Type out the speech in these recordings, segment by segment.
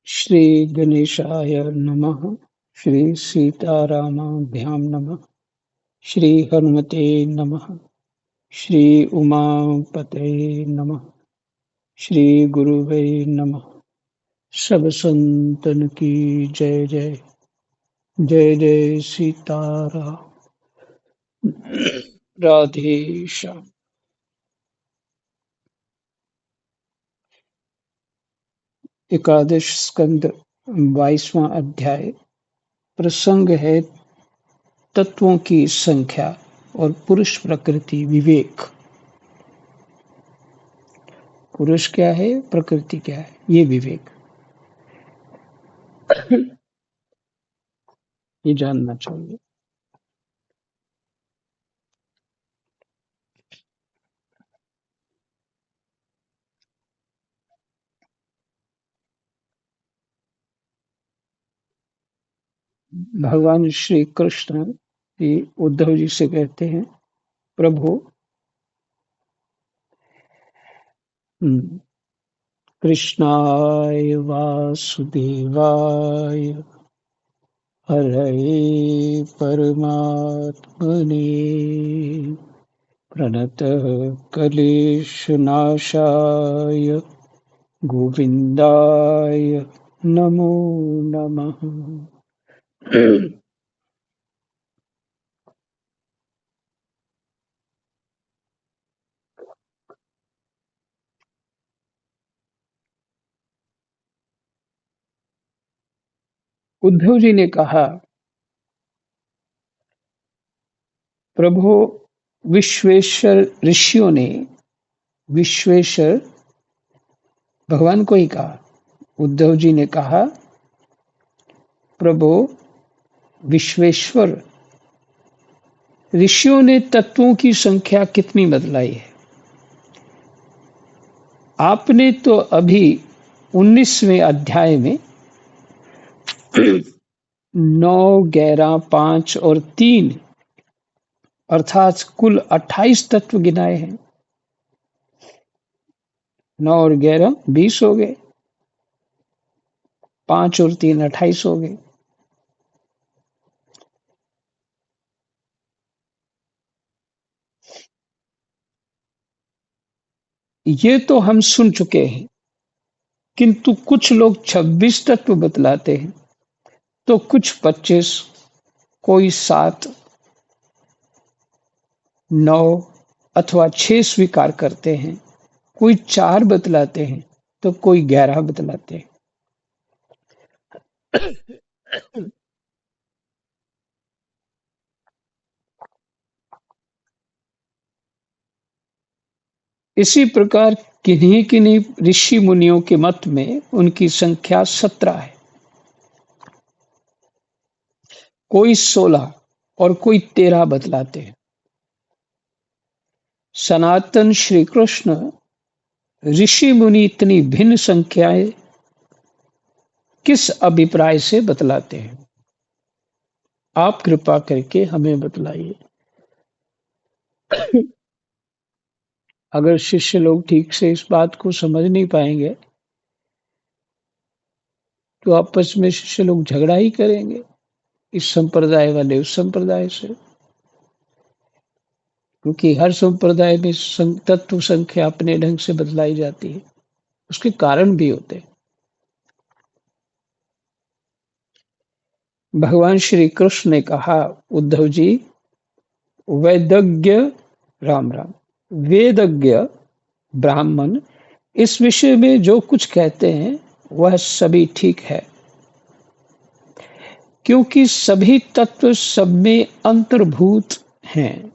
श्री गणेशाय नमः। श्री सीतारामाभ्यां नमः। श्री हनुमते नमः। श्री उमापते नमः। श्री गुरुवे नमः। सब संतन की जय जय। जय जय सीताराम। राधे श्याम। एकादश स्कंद 22वां अध्याय। प्रसंग है तत्वों की संख्या और पुरुष प्रकृति विवेक। पुरुष क्या है, प्रकृति क्या है, ये विवेक, ये जानना चाहिए। भगवान श्री कृष्ण जी उद्धव जी से कहते हैं, प्रभु, हम्म, कृष्णाय वासुदेवाय हरये परमात्मने प्रणतः क्लेशनाशाय गोविंदाय नमो नमः। उद्धव जी ने कहा, प्रभु, विश्वेश्वर ऋषियों ने, विश्वेश्वर भगवान को ही कहा। उद्धव जी ने कहा, प्रभु, विश्वेश्वर ऋषियों ने तत्वों की संख्या कितनी बतलाई है? आपने तो अभी 19वें अध्याय में 9, 11, 5 और 3 अर्थात कुल 28 तत्व गिनाए हैं। 9 और 11 20 हो गए, 5 और 3 28 हो गए। ये तो हम सुन चुके हैं, किंतु कुछ लोग 26 तत्व बतलाते हैं, तो कुछ 25, कोई 7, 9 अथवा 6 स्वीकार करते हैं, कोई 4 बतलाते हैं, तो कोई 11 बतलाते हैं। इसी प्रकार किन्हीं किन्हीं ऋषि मुनियों के मत में उनकी संख्या 17 है, कोई 16 और कोई 13 बतलाते हैं। सनातन श्री कृष्ण ऋषि मुनि इतनी भिन्न संख्याएं किस अभिप्राय से बतलाते हैं? आप कृपा करके हमें बतलाइए। अगर शिष्य लोग ठीक से इस बात को समझ नहीं पाएंगे, तो आपस में शिष्य लोग झगड़ा ही करेंगे, इस संप्रदाय वाले उस संप्रदाय से। क्योंकि हर संप्रदाय में तत्व संख्या अपने ढंग से बदलाई जाती है, उसके कारण भी होते हैं। भगवान श्री कृष्ण ने कहा, उद्धव जी, वेदज्ञ, राम राम, वेदज्ञ ब्राह्मण इस विषय में जो कुछ कहते हैं वह सभी ठीक है, क्योंकि सभी तत्व सब में अंतर्भूत हैं।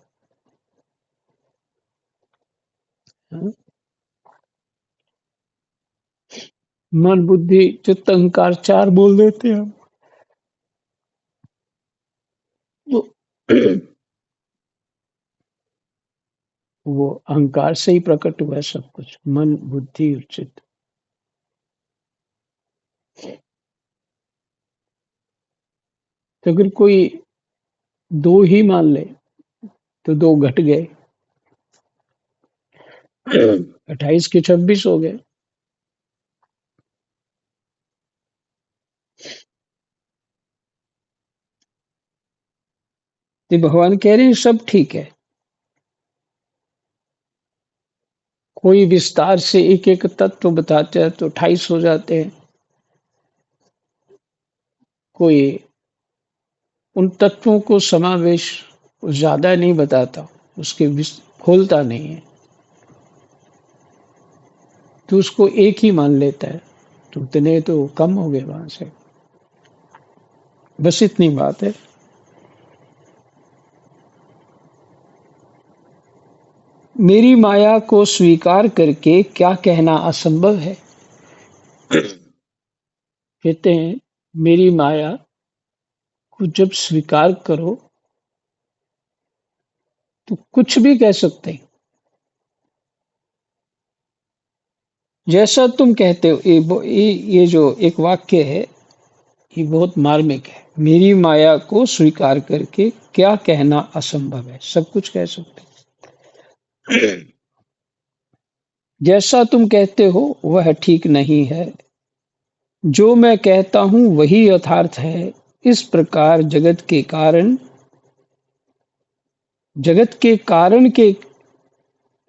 मन बुद्धि चित्त अहंकार 4 बोल देते हैं हम। वो वो अहंकार से ही प्रकट हुआ है सब कुछ, मन बुद्धि और चित्त। तो अगर कोई 2 ही मान ले तो 2 घट गए, 28 के 26 हो गए। तो भगवान कह रहे हैं सब ठीक है। कोई विस्तार से एक-एक तत्व बताते हैं तो 28 हो जाते हैं। कोई उन तत्वों को समावेश ज़्यादा नहीं बताता, उसके खोलता नहीं है, तो उसको एक ही मान लेता है। तो उतने तो कम हो गए वहां से। बस इतनी बात है। मेरी माया को स्वीकार करके क्या कहना असंभव है। कहते हैं मेरी माया को जब स्वीकार करो तो कुछ भी कह सकते हैं। जैसा तुम कहते हो, ये जो एक वाक्य है, ये बहुत मार्मिक है। मेरी माया को स्वीकार करके क्या कहना असंभव है, सब कुछ कह सकते हैं। जैसा तुम कहते हो वह ठीक नहीं है, जो मैं कहता हूं वही यथार्थ है। इस प्रकार जगत के कारण के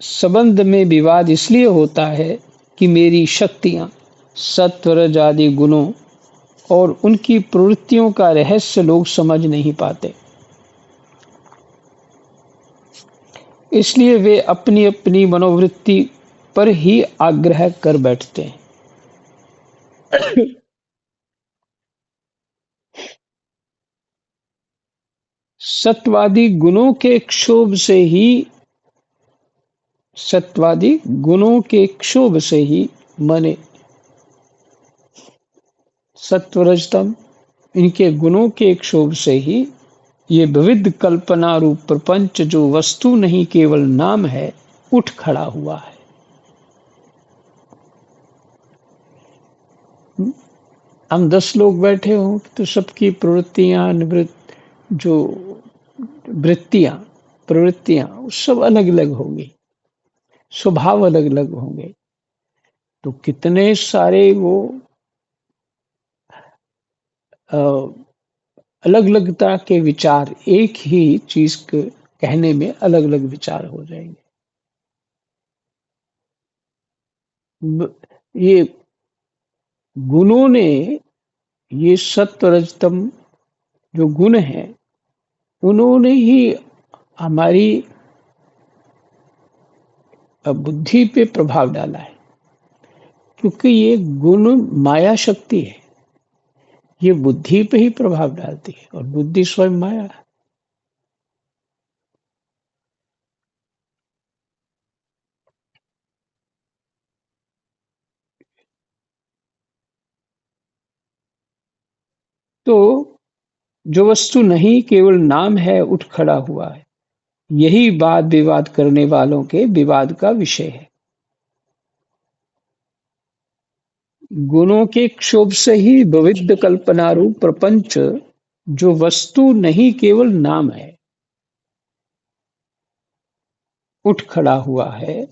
संबंध में विवाद इसलिए होता है कि मेरी शक्तियां सत्व रज आदि गुणों और उनकी प्रवृत्तियों का रहस्य लोग समझ नहीं पाते। इसलिए वे अपनी अपनी मनोवृत्ति पर ही आग्रह कर बैठते हैं। सत्वादी गुणों के क्षोभ से ही सत्वादी गुणों के क्षोभ से ही मने सत्वरजतम, इनके गुणों के क्षोभ से ही ये विविध कल्पना रूप प्रपंच जो वस्तु नहीं केवल नाम है, उठ खड़ा हुआ है। हम 10 लोग बैठे हों तो सबकी प्रवृत्तियां निवृत्त जो वृत्तियां प्रवृत्तियां सब अलग अलग होंगी, स्वभाव अलग अलग होंगे। तो कितने सारे वो अलग अलग तरह के विचार एक ही चीज के कहने में अलग अलग विचार हो जाएंगे। ये गुणों ने, ये सत्व रजतम जो गुण है, उन्होंने ही हमारी बुद्धि पे प्रभाव डाला है। क्योंकि ये गुण माया शक्ति है, ये बुद्धि पे ही प्रभाव डालती है और बुद्धि स्वयं माया है। तो जो वस्तु नहीं केवल नाम है, उठ खड़ा हुआ है। यही वाद विवाद करने वालों के विवाद का विषय है। गुणों के क्षोभ से ही विविध कल्पनारूप प्रपंच जो वस्तु नहीं केवल नाम है, उठ खड़ा हुआ है।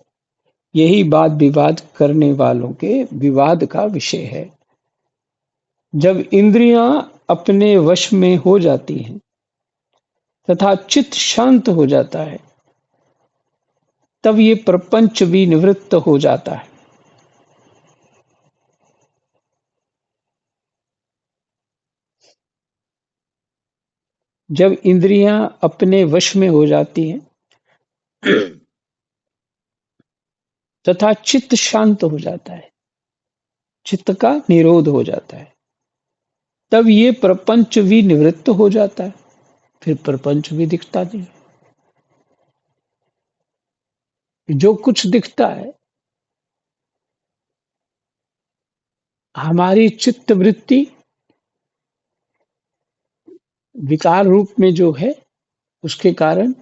यही वाद विवाद करने वालों के विवाद का विषय है। जब इंद्रियां अपने वश में हो जाती हैं तथा चित्त शांत हो जाता है, तब ये प्रपंच भी निवृत्त हो जाता है। जब इंद्रियां अपने वश में हो जाती हैं तथा चित्त शांत हो जाता है, चित्त का निरोध हो जाता है, तब ये प्रपंच भी निवृत्त हो जाता है। फिर प्रपंच भी दिखता नहीं। जो कुछ दिखता है हमारी चित्त वृत्ति विकार रूप में जो है उसके कारण,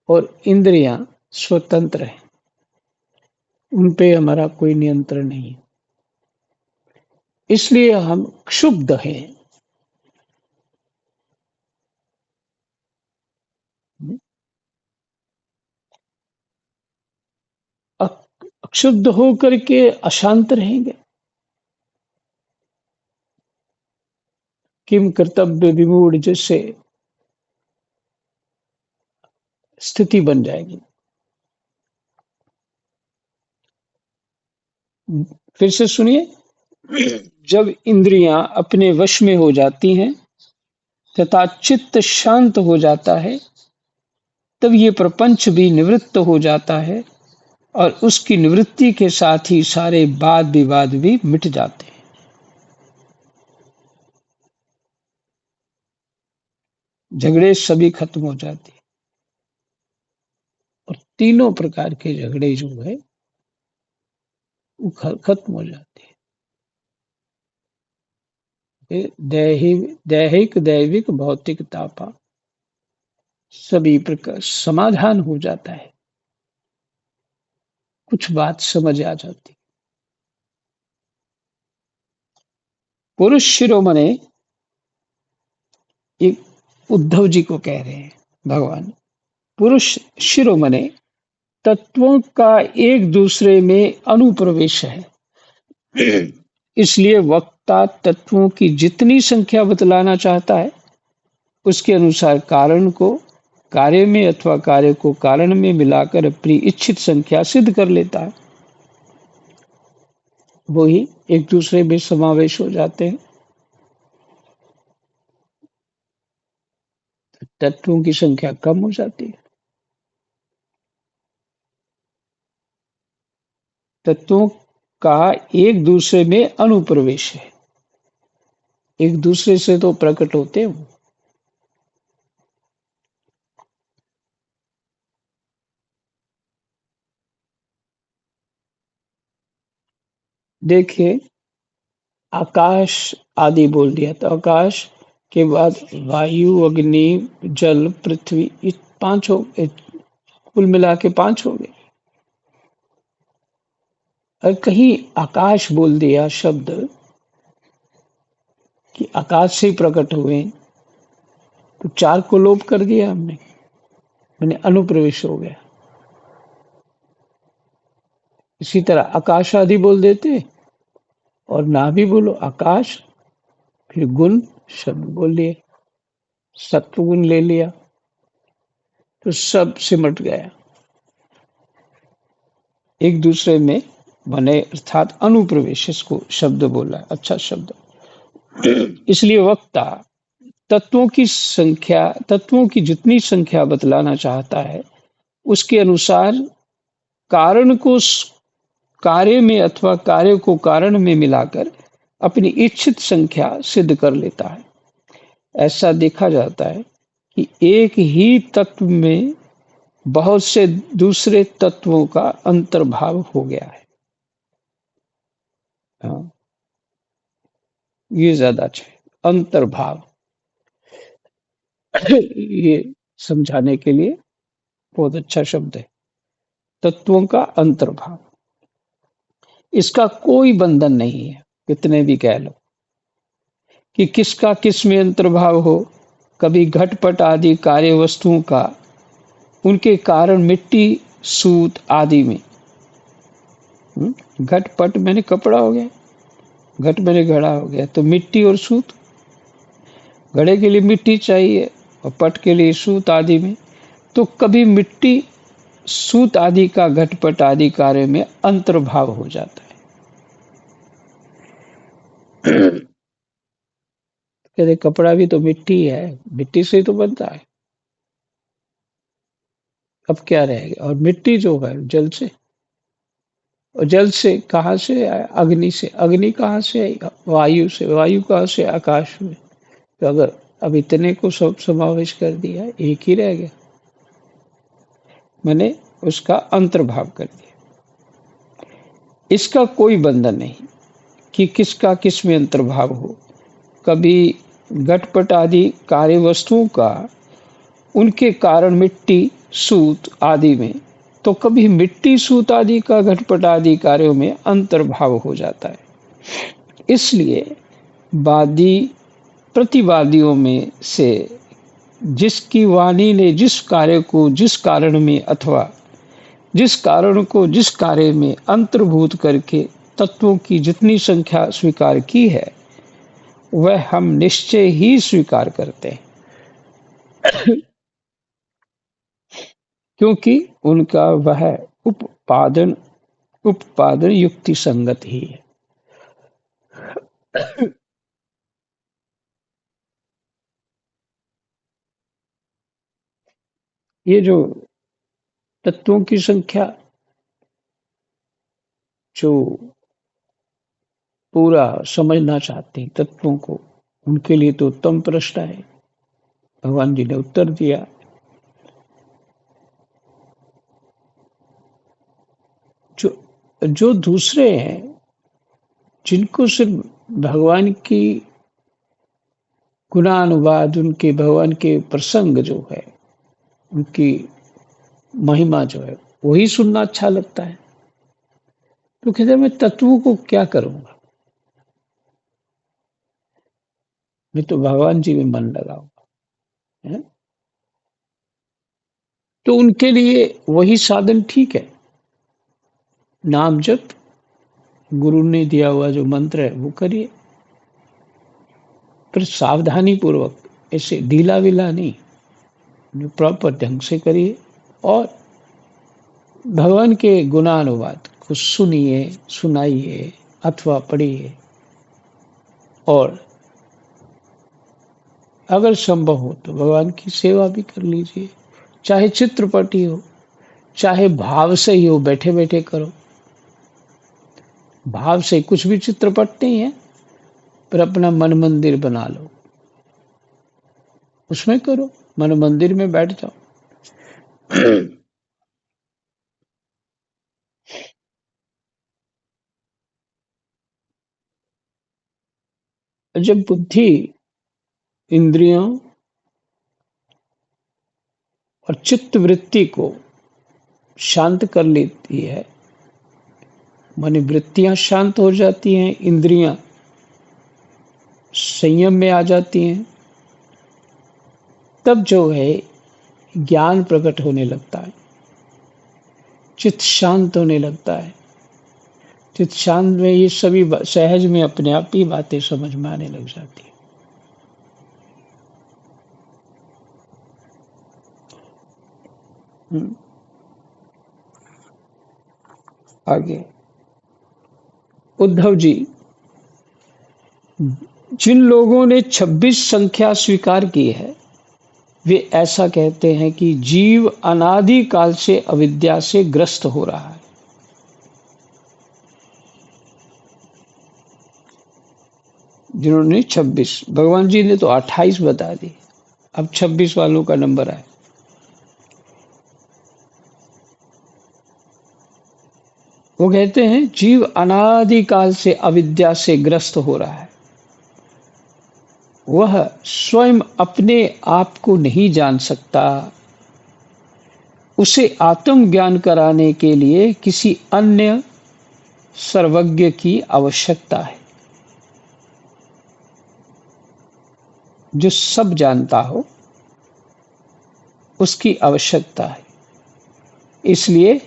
और इंद्रियां स्वतंत्र हैं, उन पे हमारा कोई नियंत्रण नहीं है। इसलिए हम क्षुब्ध हैं। अक्षुब्ध होकर के अशांत रहेंगे। किम कर्तव्य विमूढ़, जैसे स्थिति बन जाएगी। फिर से सुनिए, जब इंद्रियां अपने वश में हो जाती हैं तथा चित्त शांत हो जाता है, तब ये प्रपंच भी निवृत्त हो जाता है और उसकी निवृत्ति के साथ ही सारे वाद विवाद भी मिट जाते हैं। झगड़े सभी खत्म हो जाते हैं और तीनों प्रकार के झगड़े जो है वो खत्म हो जाते हैं। दैहिक, दैविक, भौतिक तापा सभी प्रकार समाधान हो जाता है। कुछ बात समझ आ जाती। पुरुष शिरोमणि एक उद्धव जी को कह रहे हैं भगवान। पुरुष शिरोमणि तत्वों का एक दूसरे में अनुप्रवेश है। इसलिए वक्ता तत्वों की जितनी संख्या बतलाना चाहता है उसके अनुसार कारण को कार्य में अथवा कार्य को कारण में मिलाकर अपनी इच्छित संख्या सिद्ध कर लेता है। वो ही एक दूसरे में समावेश हो जाते हैं। तत्वों की संख्या कम हो जाती है। तत्वों का एक दूसरे में अनुप्रवेश है। एक दूसरे से तो प्रकट होते हैं। देखिए, आकाश आदि बोल दिया तो आकाश के बाद वायु, अग्नि, जल, पृथ्वी, ये पांच हो गए। कुल मिला के पांच हो गए। और कहीं आकाश बोल दिया शब्द कि आकाश से प्रकट हुए, तो चार को लोप कर दिया हमने, मैंने अनुप्रवेश हो गया। इसी तरह आकाश आदि बोल देते और ना भी बोलो आकाश, फिर गुण शब्द बोल लिए, सत्व गुण ले लिया, तो सब सिमट गया। एक दूसरे में बने, अर्थात अनुप्रवेश, इसको शब्द बोला, अच्छा शब्द। इसलिए वक्ता तत्वों की जितनी संख्या बतलाना चाहता है उसके अनुसार कारण को कार्य में अथवा कार्य को कारण में मिलाकर अपनी इच्छित संख्या सिद्ध कर लेता है। ऐसा देखा जाता है कि एक ही तत्व में बहुत से दूसरे तत्वों का अंतर्भाव हो गया है। हाँ, ये ज्यादा अच्छा है, अंतर्भाव। ये समझाने के लिए बहुत अच्छा शब्द है, तत्वों का अंतर्भाव। इसका कोई बंधन नहीं है, कितने भी कह लो कि किसका किस में अंतर्भाव हो। कभी घटपट आदि कार्य वस्तुओं का उनके कारण मिट्टी, सूत आदि में, घटपट मैंने कपड़ा हो गया, घट मैंने घड़ा हो गया, तो मिट्टी और सूत, घड़े के लिए मिट्टी चाहिए और पट के लिए सूत आदि में, तो कभी मिट्टी सूत आदि का घटपट आदि कार्य में अंतर्भाव हो जाता है। कहते कपड़ा भी तो मिट्टी है, मिट्टी से तो बनता है, अब क्या रहेगा। और मिट्टी जो है जल से, और जल से कहाँ से आया, अग्नि से, अग्नि कहाँ से आई, वायु से, वायु कहाँ से, आकाश में। तो अगर अब इतने को सब समावेश कर दिया, एक ही रह गया, मैंने उसका अंतर्भाव कर दिया। इसका कोई बंधन नहीं कि किसका किस में अंतर्भाव हो। कभी घटपट आदि कार्य वस्तुओं का उनके कारण मिट्टी, सूत आदि में, तो कभी मिट्टी, सूत आदि का घटपट आदि कार्यों में अंतर्भाव हो जाता है। इसलिए वादी प्रतिवादियों में से जिसकी वाणी ने जिस कार्य को जिस कारण में अथवा जिस कारण को जिस कार्य में अंतर्भूत करके तत्वों की जितनी संख्या स्वीकार की है वह हम निश्चय ही स्वीकार करते हैं। क्योंकि उनका वह उपादान उत्पादन युक्ति संगत ही है। ये जो तत्वों की संख्या जो पूरा समझना चाहते हैं तत्वों को, उनके लिए तो उत्तम प्रश्न है। भगवान जी ने उत्तर दिया। जो जो दूसरे हैं, जिनको सिर्फ भगवान की गुणानुवाद, उनके भगवान के प्रसंग जो है, उनकी महिमा जो है, वही सुनना अच्छा लगता है, तो कहते हैं मैं तत्वों को क्या करूंगा, मैं तो भगवान जी में मन लगाऊंगा। है? तो उनके लिए वही साधन ठीक है। नाम जप, गुरु ने दिया हुआ जो मंत्र है वो करिए, पर सावधानी पूर्वक, ऐसे ढीला विला नहीं, प्रॉपर ढंग से करिए। और भगवान के गुणानुवाद को सुनिए, सुनाइए अथवा पढ़िए। और अगर संभव हो तो भगवान की सेवा भी कर लीजिए, चाहे चित्रपट ही हो, चाहे भाव से ही हो, बैठे बैठे करो। भाव से कुछ भी चित्रपट नहीं है, पर अपना मन मंदिर बना लो, उसमें करो, मन मंदिर में बैठ जाओ। जब बुद्धि इंद्रियों और चित्त वृत्ति को शांत कर लेती है, माने वृत्तियां शांत हो जाती हैं, इंद्रियां संयम में आ जाती हैं, तब जो है ज्ञान प्रकट होने लगता है, चित्त शांत होने लगता है। चित्त शांत में ये सभी सहज में अपने आप ही बातें समझ में आने लग जाती है। आगे उद्धव जी, जिन लोगों ने 26 संख्या स्वीकार की है, वे ऐसा कहते हैं कि जीव अनादि काल से अविद्या से ग्रस्त हो रहा है। जिन्होंने 26, भगवान जी ने तो 28 बता दी, अब 26 वालों का नंबर है। वो कहते हैं जीव अनादि काल से अविद्या से ग्रस्त हो रहा है, वह स्वयं अपने आप को नहीं जान सकता, उसे आत्मज्ञान कराने के लिए किसी अन्य सर्वज्ञ की आवश्यकता है, जो सब जानता हो, उसकी आवश्यकता है। इसलिए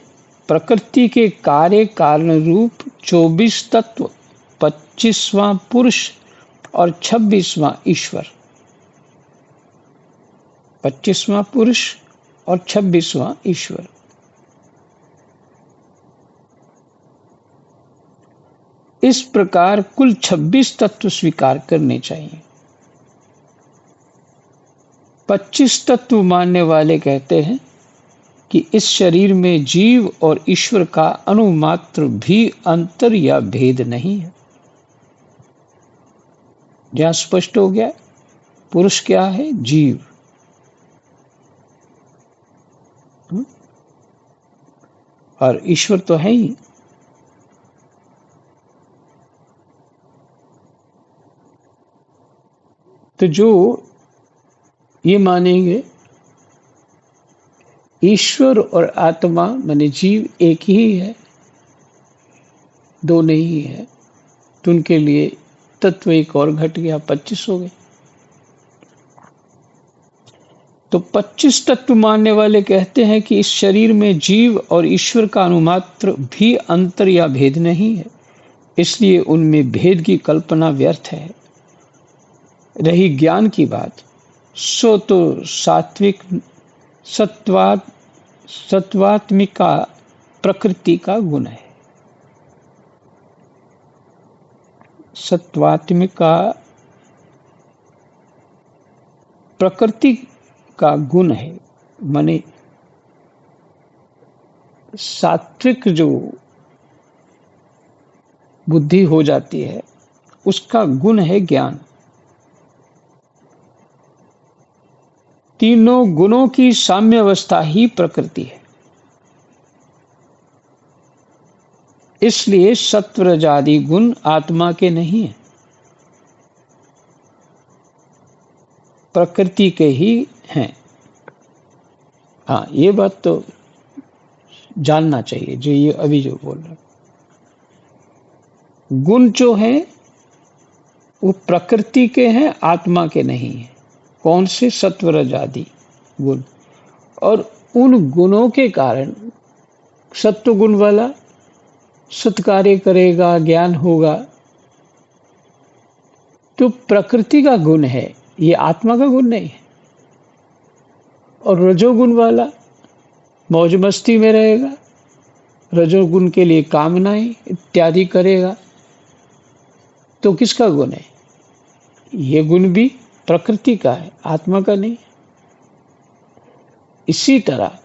प्रकृति के कार्य कारण रूप 24 तत्व, 25वां पुरुष और 26वां ईश्वर, 25वां पुरुष और 26वां ईश्वर, इस प्रकार कुल 26 तत्व स्वीकार करने चाहिए। 25 तत्व मानने वाले कहते हैं कि इस शरीर में जीव और ईश्वर का अणुमात्र भी अंतर या भेद नहीं है। यह स्पष्ट हो गया, पुरुष क्या है, जीव, और ईश्वर तो है ही। तो जो ये मानेंगे ईश्वर और आत्मा माने जीव एक ही है, दो नहीं है, तो उनके लिए तत्व एक और घट गया, 25 हो गए। तो 25 तत्व मानने वाले कहते हैं कि इस शरीर में जीव और ईश्वर का अनुमात्र भी अंतर या भेद नहीं है, इसलिए उनमें भेद की कल्पना व्यर्थ है। रही ज्ञान की बात, सो तो सात्विक सत्वाद सत्वात्मिका प्रकृति का गुण है। सत्वात्मिका प्रकृति का गुण है, माने सात्विक जो बुद्धि हो जाती है उसका गुण है ज्ञान। तीनों गुणों की साम्य अवस्था ही प्रकृति है। इसलिए सत्व रजादि गुण आत्मा के नहीं है, प्रकृति के ही हैं। हाँ, ये बात तो जानना चाहिए जो ये अभी जो बोल रहा। गुण जो है वो प्रकृति के हैं, आत्मा के नहीं है। कौन से? सत्व रजादि गुण। और उन गुणों के कारण सत्व गुण वाला सत्कार्य करेगा, ज्ञान होगा, तो प्रकृति का गुण है, ये आत्मा का गुण नहीं है। और रजोगुण वाला मौज मस्ती में रहेगा, रजोगुण के लिए कामनाएं इत्यादि करेगा, तो किसका गुण है? ये गुण भी प्रकृति का है, आत्मा का नहीं। इसी तरह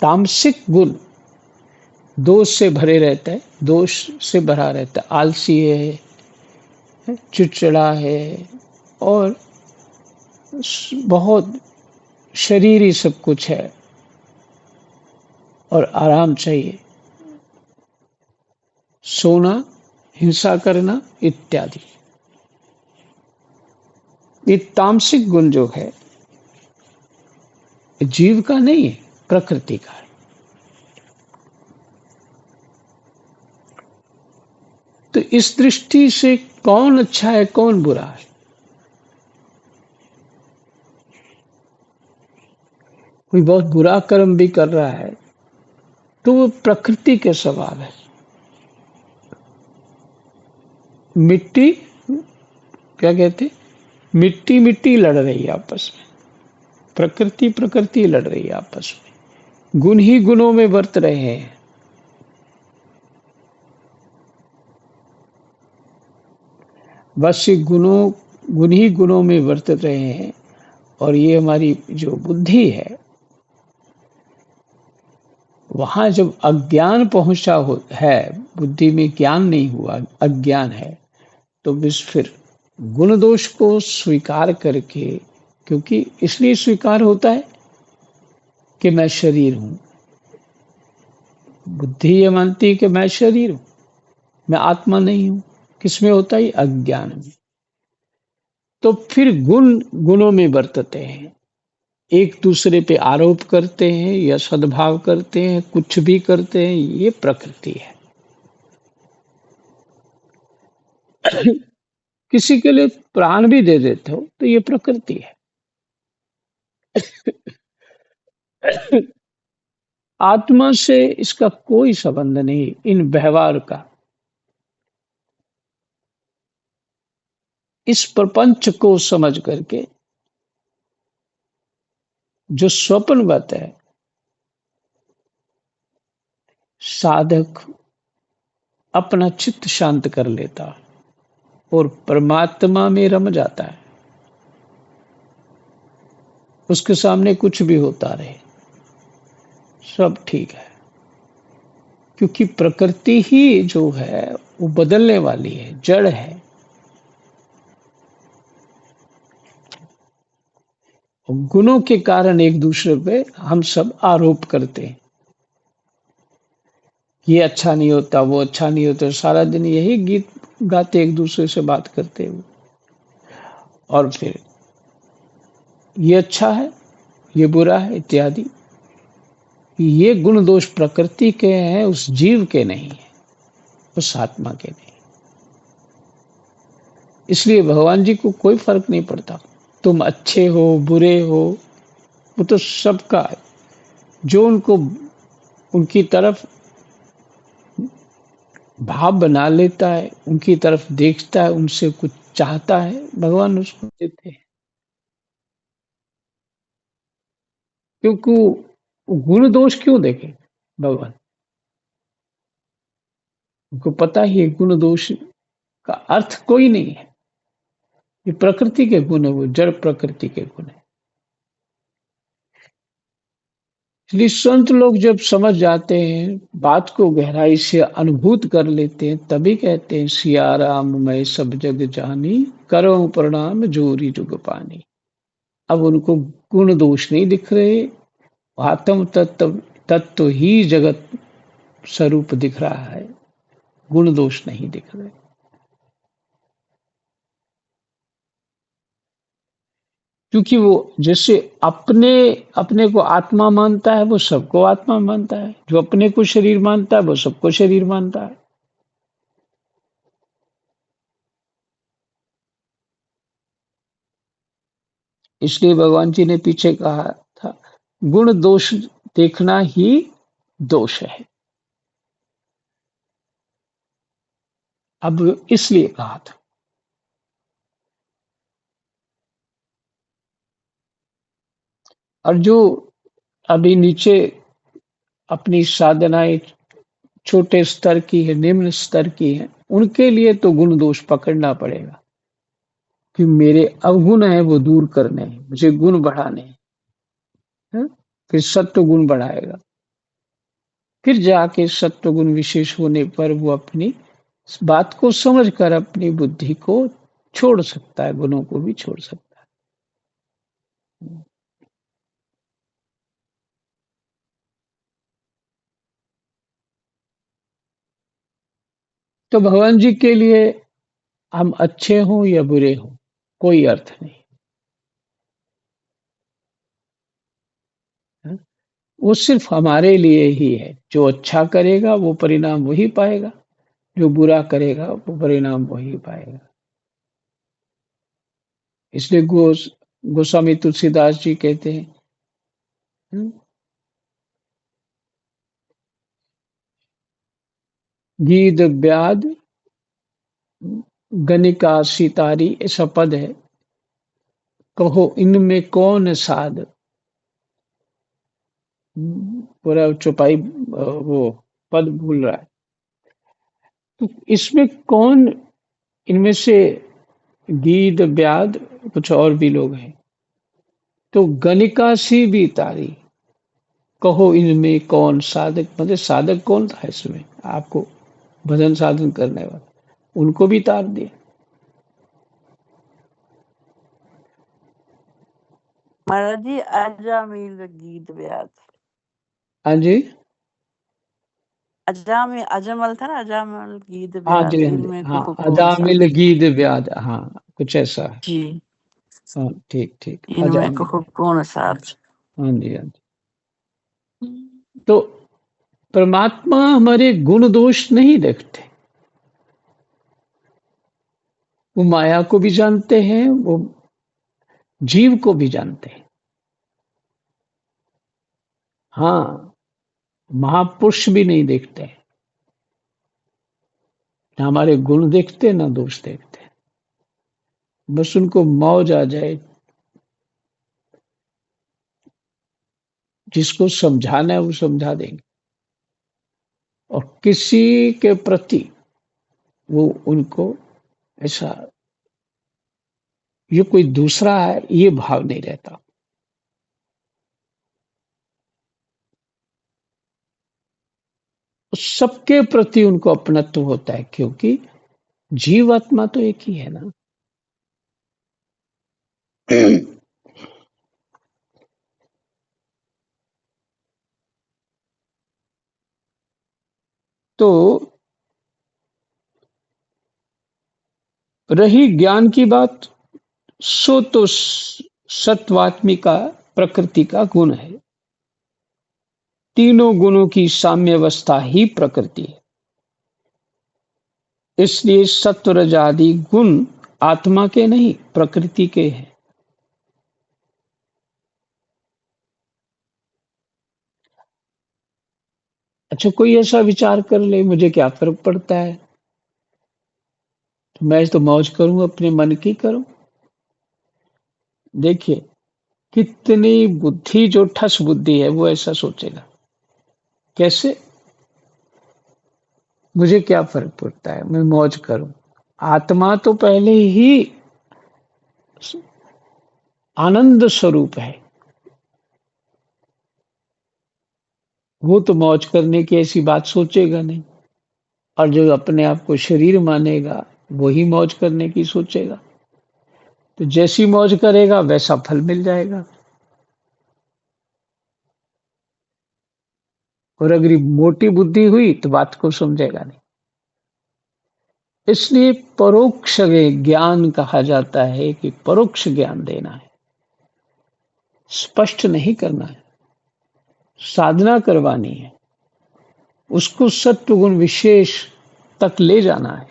तामसिक गुण दोष से भरे रहता है, दोष से भरा रहता है, आलसी है, चिड़चिड़ा है और बहुत शरीर ही सब कुछ है और आराम चाहिए, सोना, हिंसा करना इत्यादि। ये तामसिक गुण जो है जीव का नहीं है, प्रकृति का है। तो इस दृष्टि से कौन अच्छा है, कौन बुरा है? कोई बहुत बुरा कर्म भी कर रहा है तो वो प्रकृति के स्वभाव है। मिट्टी, क्या कहते, मिट्टी मिट्टी लड़ रही है आपस में, प्रकृति प्रकृति लड़ रही है आपस में, गुण ही गुणों में बरत रहे हैं। बस ये गुण ही गुणों में बरत रहे हैं। और ये हमारी जो बुद्धि है, वहां जब अज्ञान पहुंचा है, बुद्धि में ज्ञान नहीं हुआ, अज्ञान है, तो बस फिर गुण दोष को स्वीकार करके, क्योंकि इसलिए स्वीकार होता है कि मैं शरीर हूं, बुद्धि ये मानती है कि मैं शरीर हूं, मैं आत्मा नहीं हूं। किसमें होता है? अज्ञान में। तो फिर गुणों में बरतते हैं, एक दूसरे पे आरोप करते हैं या सद्भाव करते हैं, कुछ भी करते हैं, ये प्रकृति है। किसी के लिए प्राण भी दे देते हो तो ये प्रकृति है। आत्मा से इसका कोई संबंध नहीं, इन व्यवहार का। इस प्रपंच को समझ करके जो स्वप्नवत है, साधक अपना चित्त शांत कर लेता और परमात्मा में रम जाता है। उसके सामने कुछ भी होता रहे, सब ठीक है, क्योंकि प्रकृति ही जो है वो बदलने वाली है, जड़ है। गुणों के कारण एक दूसरे पे हम सब आरोप करते हैं, ये अच्छा नहीं होता, वो अच्छा नहीं होता, सारा दिन यही गीत गाते एक दूसरे से बात करते हुए। और फिर ये अच्छा है, ये बुरा है इत्यादि। ये गुण दोष प्रकृति के हैं, उस जीव के नहीं है, उस आत्मा के नहीं। इसलिए भगवान जी को कोई फर्क नहीं पड़ता, तुम अच्छे हो बुरे हो, वो तो सबका है। जो उनको उनकी तरफ भाव बना लेता है, उनकी तरफ देखता है, उनसे कुछ चाहता है, भगवान उसको देते हैं। क्योंकि गुण दोष क्यों देखे भगवान? उनको पता ही है गुण दोष का अर्थ कोई नहीं है। ये प्रकृति के गुण है, वो जड़ प्रकृति के गुण है। इसलिए संत लोग जब समझ जाते हैं, बात को गहराई से अनुभूत कर लेते हैं, तभी कहते हैं सिया राम मैं सब जग जानी, करो प्रणाम जोरी जुग पानी। अब उनको गुण दोष नहीं दिख रहे, आत्म तत्व ही जगत स्वरूप दिख रहा है, गुण दोष नहीं दिख रहे। क्योंकि वो जैसे अपने अपने को आत्मा मानता है, वो सबको आत्मा मानता है। जो अपने को शरीर मानता है, वो सबको शरीर मानता है। इसलिए भगवान जी ने पीछे कहा था, गुण दोष देखना ही दोष है। अब इसलिए कहा था। और जो अभी नीचे अपनी साधनाएं छोटे स्तर की है, निम्न स्तर की है, उनके लिए तो गुण दोष पकड़ना पड़ेगा कि मेरे अवगुण है वो दूर करने हैं, मुझे गुण बढ़ाने हैं। फिर सत्व गुण बढ़ाएगा, फिर जाके सत्व गुण विशेष होने पर वो अपनी इस बात को समझकर अपनी बुद्धि को छोड़ सकता है, गुणों को भी छोड़ सकता है। तो भगवान जी के लिए हम अच्छे हों या बुरे हों, कोई अर्थ नहीं है। वो सिर्फ हमारे लिए ही है। जो अच्छा करेगा वो परिणाम वही पाएगा, जो बुरा करेगा वो परिणाम वही पाएगा। इसलिए गोस्वामी तुलसीदास जी कहते हैं, हम्म, गीध ब्याध गणिका सितारी, ऐसा पद है। कहो इनमें कौन साध, पूरा चौपाई वो पद भूल रहा है। तो इसमें कौन, इनमें से गीध ब्याध कुछ और भी लोग हैं, तो गणिका सी भी तारी, कहो इनमें कौन साधक, मतलब साधक कौन था इसमें, आपको भजन साधन करने वाला, उनको भी तार दिया। महाराज जी अजामिल गीत ब्याज, हाँ जी, अजामिल अजमल था ना, अजामिल गीत हाँ ब्याज, जी, हाँ जी, इनमें हाँ, कहो कौन सा अजामिल गीध ब्याध, हाँ कुछ ऐसा है। जी, हाँ ठीक ठीक, इनमें अजामिल, कहो कौन सा। हाँ जी हाँ जी। तो परमात्मा हमारे गुण दोष नहीं देखते, वो माया को भी जानते हैं, वो जीव को भी जानते हैं। हाँ, महापुरुष भी नहीं देखते हैं, ना हमारे गुण देखते ना दोष देखते, बस उनको मौज आ जाए, जिसको समझाना है वो समझा देंगे, और किसी के प्रति वो उनको ऐसा ये कोई दूसरा है ये भाव नहीं रहता। सबके प्रति उनको अपनत्व होता है, क्योंकि जीवात्मा तो एक ही है ना। तो रही ज्ञान की बात, सो तो सत्वात्मिका प्रकृति का गुण है। तीनों गुणों की साम्यावस्था ही प्रकृति है। इसलिए सत्व रज आदि गुण आत्मा के नहीं प्रकृति के हैं। अच्छा, कोई ऐसा विचार कर ले मुझे क्या फर्क पड़ता है, तो मैं तो मौज करूं, अपने मन की करूं। देखिए कितनी बुद्धि, जो ठस बुद्धि है वो ऐसा सोचेगा। कैसे? मुझे क्या फर्क पड़ता है, मैं मौज करूं। आत्मा तो पहले ही आनंद स्वरूप है, वो तो मौज करने की ऐसी बात सोचेगा नहीं। और जो अपने आप को शरीर मानेगा वही मौज करने की सोचेगा। तो जैसी मौज करेगा वैसा फल मिल जाएगा। और अगर ये मोटी बुद्धि हुई तो बात को समझेगा नहीं। इसलिए परोक्ष ज्ञान कहा जाता है कि परोक्ष ज्ञान देना है, स्पष्ट नहीं करना है, साधना करवानी है, उसको सत्वगुण विशेष तक ले जाना है,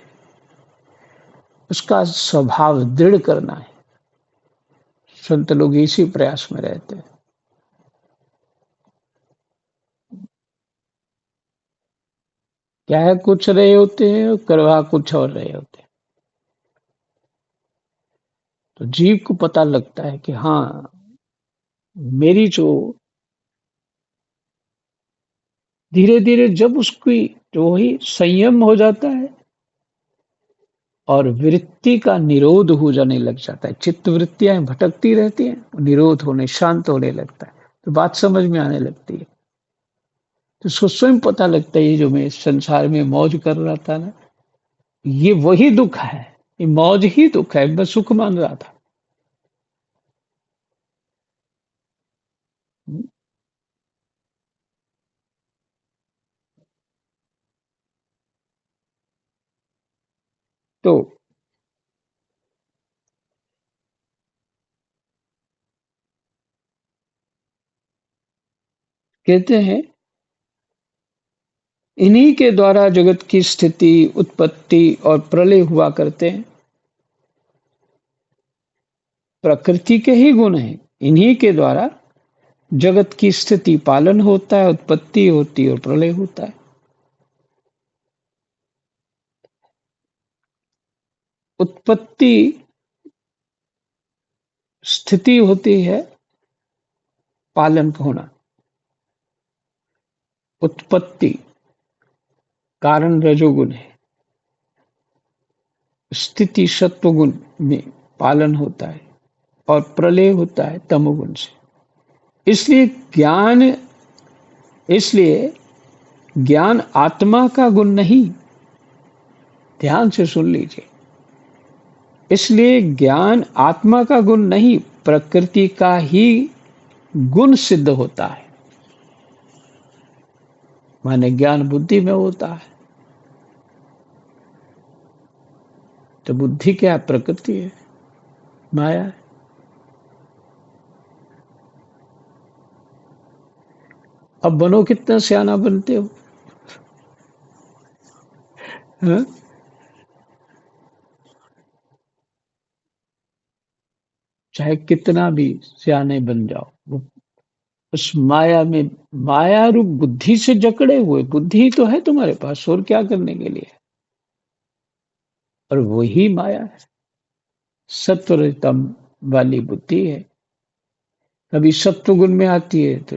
उसका स्वभाव दृढ़ करना है। संत लोग इसी प्रयास में रहते हैं। क्या है, कुछ रहे होते हैं और करवा कुछ और रहे होते हैं। तो जीव को पता लगता है कि हाँ, मेरी जो धीरे धीरे जब उसकी जो ही संयम हो जाता है और वृत्ति का निरोध हो जाने लग जाता है, चित्त वृत्तियां भटकती रहती हैं, निरोध होने, शांत होने लगता है, तो बात समझ में आने लगती है। तो उसको स्वयं पता लगता है ये जो मैं संसार में मौज कर रहा था ना, ये वही दुख है, ये मौज ही दुख है, मैं सुख मान रहा था। तो कहते हैं इन्हीं के द्वारा जगत की स्थिति, उत्पत्ति और प्रलय हुआ करते हैं। प्रकृति के ही गुण हैं, इन्हीं के द्वारा जगत की स्थिति, पालन होता है, उत्पत्ति होती है और प्रलय होता है। उत्पत्ति स्थिति होती है, पालन होना। उत्पत्ति कारण रजोगुण है, स्थिति सत्वगुण में पालन होता है और प्रलय होता है तमोगुण से। इसलिए ज्ञान इसलिए ज्ञान आत्मा का गुण नहीं, ध्यान से सुन लीजिए। इसलिए ज्ञान आत्मा का गुण नहीं, प्रकृति का ही गुण सिद्ध होता है। माने ज्ञान बुद्धि में होता है। तो बुद्धि क्या है? प्रकृति है, माया है। अब बनो कितना सियाना बनते हो, हाँ? चाहे कितना भी सियाने बन जाओ, वो उस माया में, माया रूप बुद्धि से जकड़े हुए। बुद्धि तो है तुम्हारे पास, और क्या करने के लिए? और वही माया है, सत्वरतम वाली बुद्धि है। कभी सत्व गुण में आती है तो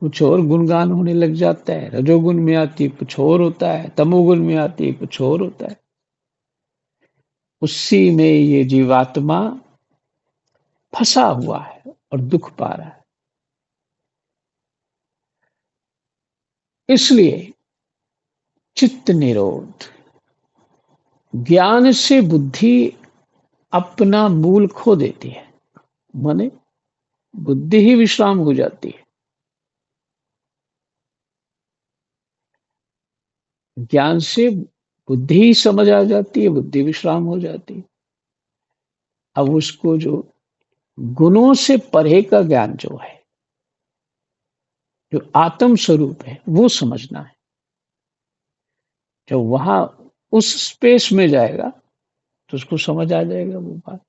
कुछ और गुणगान होने लग जाता है, रजोगुण में आती है कुछ और होता है, तमोगुण में आती है कुछ और होता है। उसी में ये जीवात्मा फंसा हुआ है और दुख पा रहा है। इसलिए चित्त निरोध, ज्ञान से बुद्धि अपना मूल खो देती है, माने बुद्धि ही विश्राम हो जाती है। ज्ञान से बुद्धि ही समझ आ जाती है, बुद्धि विश्राम हो जाती है। अब उसको जो गुणों से परे का ज्ञान जो है, जो आत्म स्वरूप है, वो समझना है। जब वहां उस स्पेस में जाएगा तो उसको समझ आ जाएगा वो बात।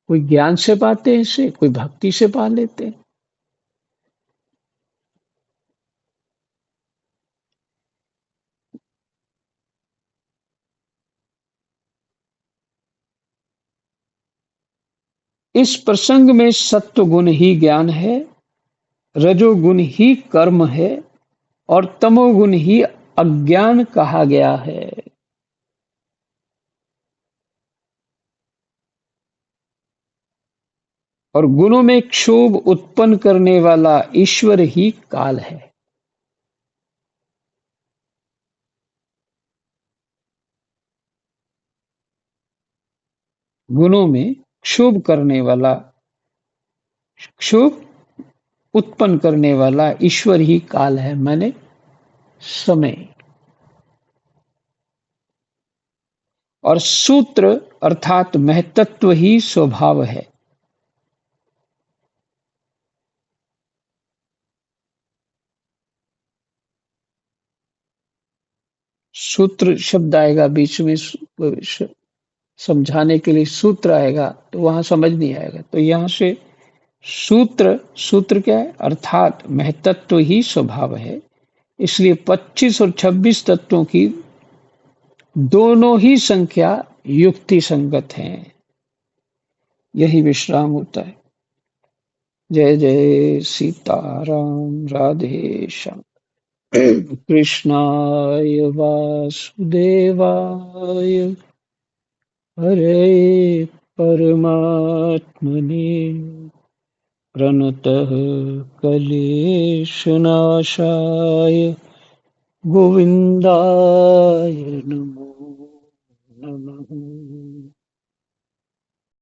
कोई ज्ञान से पाते हैं इसे, कोई भक्ति से पा लेते हैं। इस प्रसंग में सत्व गुण ही ज्ञान है, रजोगुण ही कर्म है और तमोगुण ही अज्ञान कहा गया है। और गुणों में क्षोभ उत्पन्न करने वाला ईश्वर ही काल है। गुणों में क्षोभ करने वाला, क्षोभ उत्पन्न करने वाला ईश्वर ही काल है, माने समय। और सूत्र अर्थात महतत्व ही स्वभाव है। सूत्र शब्द आएगा बीच में, समझाने के लिए सूत्र आएगा तो वहां समझ नहीं आएगा, तो यहां से सूत्र, सूत्र क्या है? अर्थात महतत्व ही स्वभाव है। इसलिए 25 और 26 तत्वों की दोनों ही संख्या युक्ति संगत हैं। यही विश्राम होता है। जय जय सीताराम, राधे श्याम। कृष्णाय वासुदेवाय हरे परमात्मने प्रणतः क्लेशनाशाय गोविन्दाय नमो नमः।